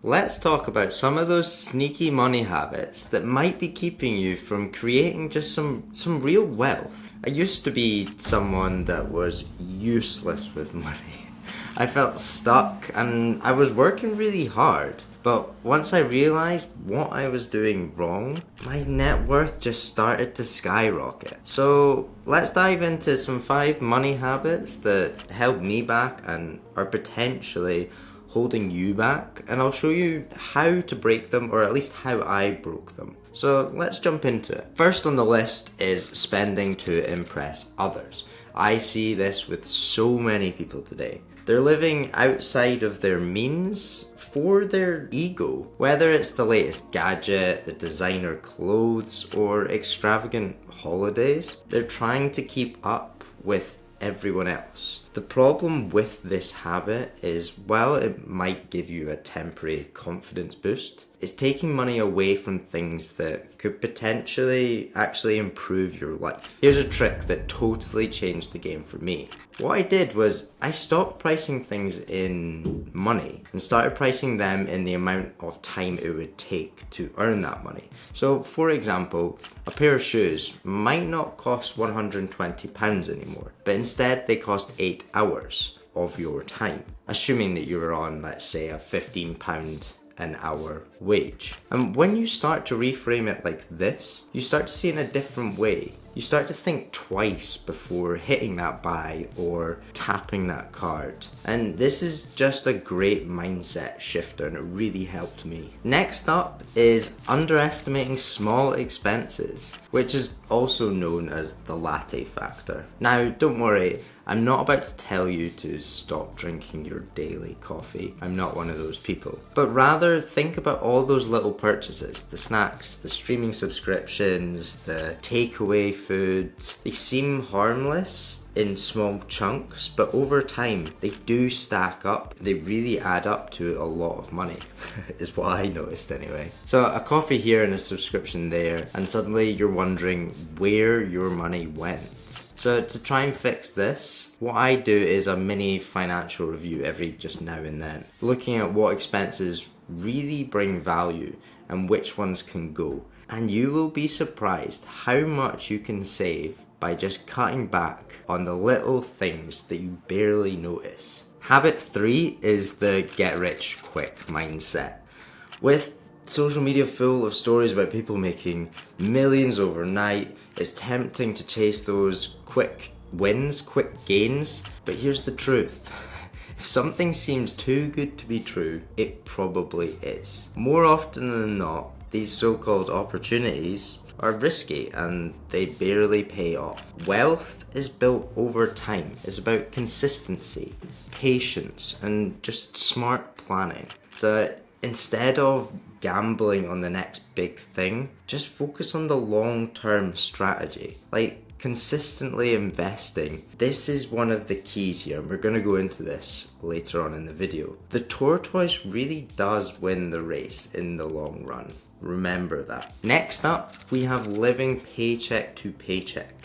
Let's talk about some of those sneaky money habits that might be keeping you from creating just some real wealth. I used to be someone that was useless with money. I felt stuck and I was working really hard. But once I realized what I was doing wrong, my net worth just started to skyrocket. So let's dive into some 5 money habits that held me back and are potentially holding you back, and I'll show you how to break them, or at least how I broke them. So let's jump into it. First on the list is spending to impress others. I see this with so many people today. They're living outside of their means for their ego. Whether it's the latest gadget, the designer clothes, or extravagant holidays, they're trying to keep up with everyone else. The problem with this habit is, while it might give you a temporary confidence boost, it's taking money away from things that could potentially actually improve your life. Here's a trick that totally changed the game for me. What I did was I stopped pricing things in money and started pricing them in the amount of time it would take to earn that money. So for example, a pair of shoes might not cost £120 anymore, but instead they cost 8 hours of your time, assuming that you were on, let's say, a £15 an hour wage. And when you start to reframe it like this, you start to see it in a different way. You start to think twice before hitting that buy or tapping that card. And this is just a great mindset shifter, and it really helped me. Next up is underestimating small expenses, which is also known as the latte factor. Now, don't worry, I'm not about to tell you to stop drinking your daily coffee. I'm not one of those people. But rather, think about all those little purchases, the snacks, the streaming subscriptions, the takeaway foods. They seem harmless in small chunks, but over time they do stack up. They really add up to a lot of money, is what I noticed anyway. So a coffee here and a subscription there, and suddenly you're wondering where your money went. So to try and fix this, what I do is a mini financial review every just now and then, looking at what expenses really bring value and which ones can go. And you will be surprised how much you can save by just cutting back on the little things that you barely notice. Habit 3 is the get rich quick mindset. With social media full of stories about people making millions overnight, it's tempting to chase those quick wins, quick gains. But here's the truth. If something seems too good to be true, it probably is. More often than not, these so-called opportunities are risky and they barely pay off. Wealth is built over time. It's about consistency, patience, and just smart planning. So instead of gambling on the next big thing, just focus on the long-term strategy. Like consistently investing. This is one of the keys here, and we're going to go into this later on in the video. The tortoise really does win the race in the long run. Remember that. Next up, we have living paycheck to paycheck.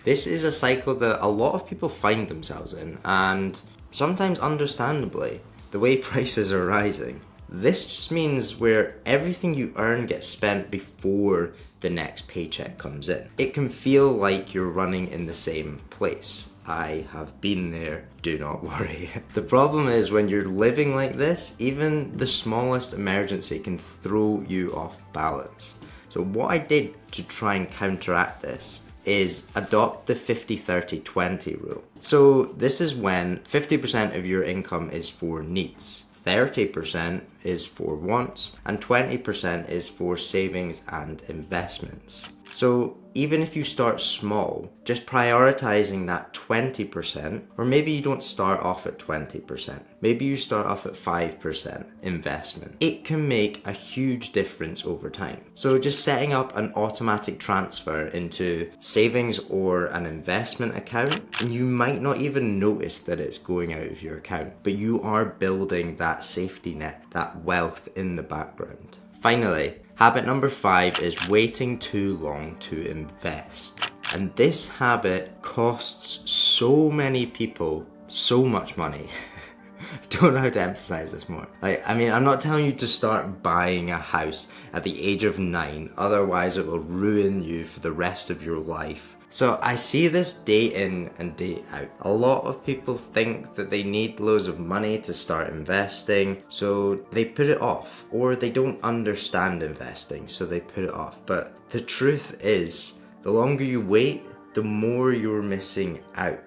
This is a cycle that a lot of people find themselves in, and sometimes understandably, the way prices are rising. This just means where everything you earn gets spent before the next paycheck comes in. It can feel like you're running in the same place. I have been there, do not worry. The problem is when you're living like this, even the smallest emergency can throw you off balance. So what I did to try and counteract this is adopt the 50-30-20 rule. So this is when 50% of your income is for needs, 30% is for wants, and 20% is for savings and investments. So even if you start small, just prioritizing that 20%, or maybe you don't start off at 20%, maybe you start off at 5% investment, it can make a huge difference over time. So just setting up an automatic transfer into savings or an investment account, and you might not even notice that it's going out of your account, but you are building that safety net, that wealth in the background. Finally, habit number 5 is waiting too long to invest. And this habit costs so many people so much money. don't know how to emphasize this more. I mean, I'm not telling you to start buying a house at the age of 9, otherwise it will ruin you for the rest of your life. So I see this day in and day out. A lot of people think that they need loads of money to start investing, so they put it off, or they don't understand investing, so they put it off. But the truth is, the longer you wait, the more you're missing out.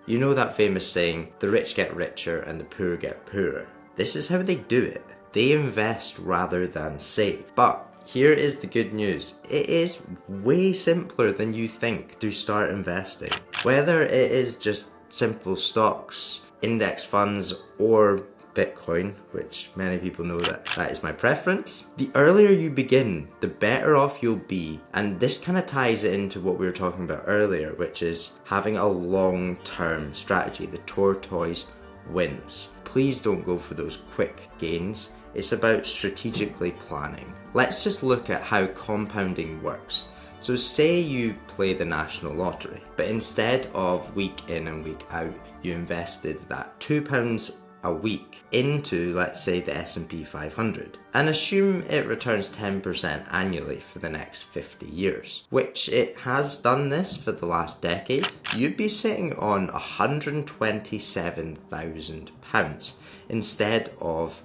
You know that famous saying, the rich get richer and the poor get poorer. This is how they do it. They invest rather than save. But here is the good news. It is way simpler than you think to start investing. Whether it is just simple stocks, index funds, or Bitcoin, which many people know that is my preference. The earlier you begin, the better off you'll be. And this kind of ties it into what we were talking about earlier, which is having a long-term strategy. The tortoise wins. Please don't go for those quick gains. It's about strategically planning. Let's just look at how compounding works. So say you play the national lottery, but instead of week in and week out, you invested that £2 a week into, let's say, the S&P 500, and assume it returns 10% annually for the next 50 years, which it has done this for the last decade, you'd be sitting on £127,000 instead of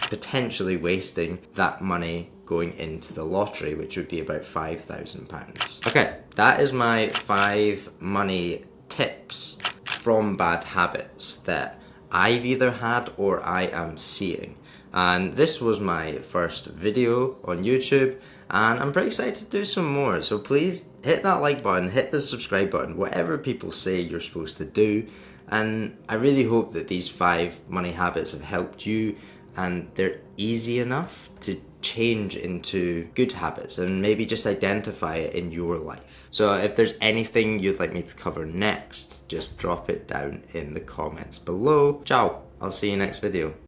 potentially wasting that money going into the lottery, which would be about £5,000. Okay, that is my 5 money tips from bad habits that I've either had or I am seeing. And this was my first video on YouTube, and I'm pretty excited to do some more. So please hit that like button, hit the subscribe button, whatever people say you're supposed to do. And I really hope that these 5 money habits have helped you, and they're easy enough to change into good habits and maybe just identify it in your life. So if there's anything you'd like me to cover next, just drop it down in the comments below. Ciao, I'll see you next video.